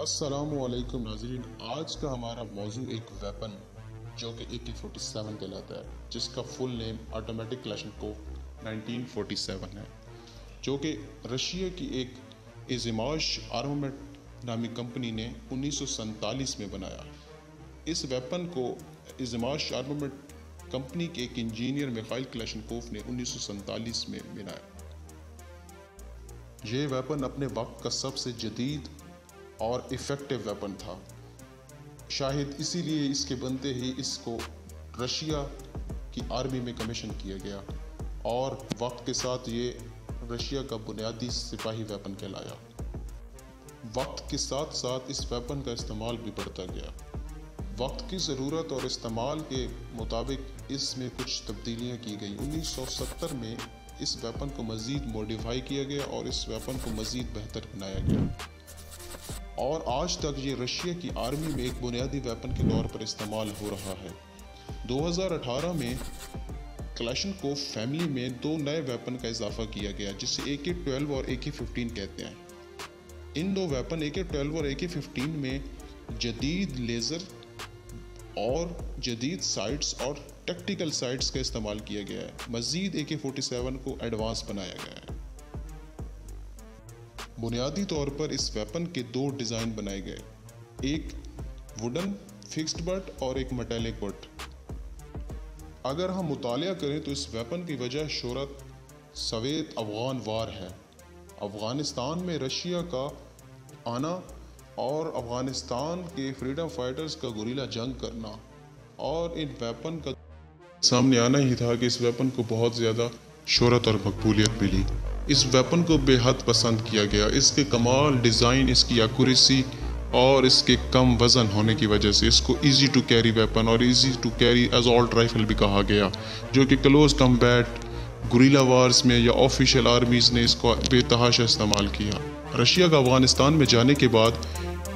السلام علیکم ناظرین، آج کا ہمارا موضوع ایک ویپن جو کہ AK-47 کہلاتا ہے، جس کا فل نیم آٹومیٹک کلاشنکوف 1947 ہے، جو کہ رشیا کی ایک ازماش آرمامنٹ نامی کمپنی نے 1947 میں بنایا۔ اس ویپن کو ازماش آرمامنٹ کمپنی کے ایک انجینئر میخائیل کلاشنکوف نے 1947 میں بنایا۔ یہ ویپن اپنے وقت کا سب سے جدید اور ایفیکٹیو ویپن تھا، شاید اسی لیے اس کے بنتے ہی اس کو رشیا کی آرمی میں کمیشن کیا گیا اور وقت کے ساتھ یہ رشیا کا بنیادی سپاہی ویپن کہلایا۔ وقت کے ساتھ ساتھ اس ویپن کا استعمال بھی بڑھتا گیا۔ وقت کی ضرورت اور استعمال کے مطابق اس میں کچھ تبدیلیاں کی گئیں۔ 1970 میں اس ویپن کو مزید موڈیفائی کیا گیا اور اس ویپن کو مزید بہتر بنایا گیا، اور آج تک یہ رشیا کی آرمی میں ایک بنیادی ویپن کے طور پر استعمال ہو رہا ہے۔ 2018 میں کلاشنکوف فیملی میں 2 نئے ویپن کا اضافہ کیا گیا، جسے AK-12 اور AK-15 کہتے ہیں۔ ان 2 ویپن AK-12 اور AK-15 میں جدید لیزر اور جدید سائٹس اور ٹیکٹیکل سائٹس کا استعمال کیا گیا ہے۔ مزید AK-47 کو ایڈوانس بنایا گیا ہے۔ بنیادی طور پر اس ویپن کے 2 ڈیزائن بنائے گئے، ایک ووڈن فکسڈ بٹ اور ایک میٹیلک بٹ۔ اگر ہم مطالعہ کریں تو اس ویپن کی وجہ شہرت سوویت افغان وار ہے۔ افغانستان میں رشیا کا آنا اور افغانستان کے فریڈم فائٹرز کا گوریلا جنگ کرنا اور ان ویپن کا سامنے آنا ہی تھا کہ اس ویپن کو بہت زیادہ شہرت اور مقبولیت ملی۔ اس ویپن کو بے حد پسند کیا گیا۔ اس کے کمال ڈیزائن، اس کی ایکوریسی اور اس کے کم وزن ہونے کی وجہ سے اس کو ایزی ٹو کیری ویپن اور easy to carry assault rifle بھی کہا گیا، جو کہ کلوز کمبیٹ گوریلا وارز میں یا آفیشیل آرمیز نے اس کو بے تحاشا استعمال کیا۔ رشیا کا افغانستان میں جانے کے بعد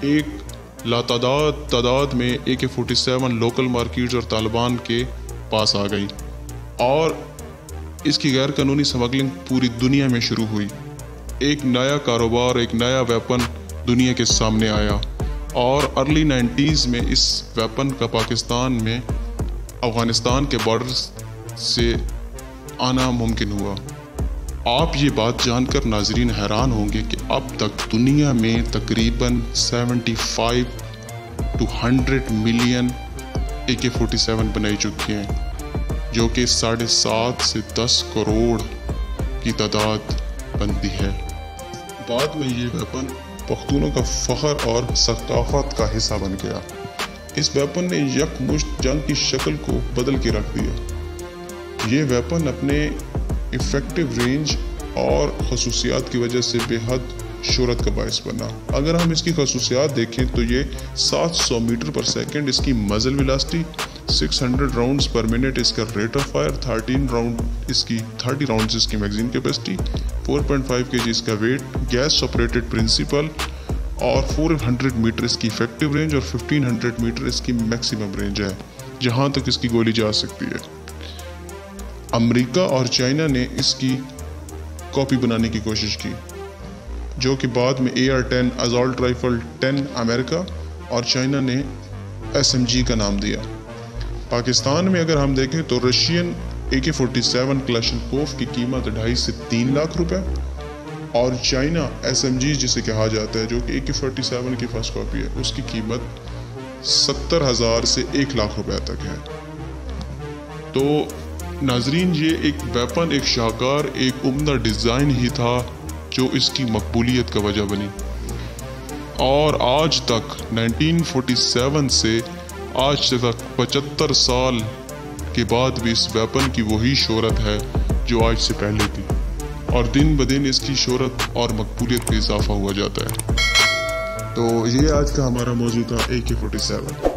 ایک لاتعداد تعداد میں AK-47 لوکل مارکیٹس اور طالبان کے پاس آ گئی اور اس کی غیر قانونی سمگلنگ پوری دنیا میں شروع ہوئی۔ ایک نیا کاروبار، ایک نیا ویپن دنیا کے سامنے آیا اور ارلی 90s میں اس ویپن کا پاکستان میں افغانستان کے بارڈرز سے آنا ممکن ہوا۔ آپ یہ بات جان کر ناظرین حیران ہوں گے کہ اب تک دنیا میں تقریباً 75 to 100 ملین AK-47 بنائی چکی ہیں، جو کہ 7.5 سے 10 کروڑ کی تعداد بنتی ہے۔ بعد میں یہ ویپن پختونوں کا فخر اور ثقافت کا حصہ بن گیا۔ اس ویپن نے یکمشت جنگ کی شکل کو بدل کے رکھ دیا۔ یہ ویپن اپنے ایفیکٹو رینج اور خصوصیات کی وجہ سے بے حد شہرت کا باعث بنا۔ اگر ہم اس کی خصوصیات دیکھیں تو یہ 700 میٹر پر سیکنڈ اس کی مزل ویلاسٹی، 600 راؤنڈز پر منٹ اس کا ریٹ آف فائر، 30 راؤنڈز اس کی میگزین کیپیسٹی، 4.5 kg اس کا ویٹ، گیس آپریٹڈ پرنسپل اور 400 میٹر اس کی ایفیکٹو رینج اور 1500 میٹر اس کی میکسیمم رینج ہے، جہاں تک اس کی گولی جا سکتی ہے۔ امریکہ اور چائنا نے اس کی کاپی بنانے کی کوشش کی، جو کہ بعد میں AR-10 اسالٹ رائفل 10 امریکہ اور چائنا نے SMG کا نام دیا۔ پاکستان میں اگر ہم دیکھیں تو رشین AK-47 کلاشنکوف کی قیمت 2.5 سے 3 لاکھ روپے اور چائنا SMG جسے کہا جاتا ہے، جو کہ AK-47 کی فرسٹ کاپی ہے، اس کی قیمت 70,000 سے 1 لاکھ روپے تک ہے۔ تو ناظرین، یہ ایک ویپن، ایک شاہکار، ایک عمدہ ڈیزائن ہی تھا جو اس کی مقبولیت کا وجہ بنی، اور آج تک 1947 سے آج تک 75 سال کے بعد بھی اس ویپن کی وہی شہرت ہے جو آج سے پہلے تھی، اور دن بدن اس کی شہرت اور مقبولیت میں اضافہ ہوا جاتا ہے۔ تو یہ آج کا ہمارا موضوع تھا AK-47۔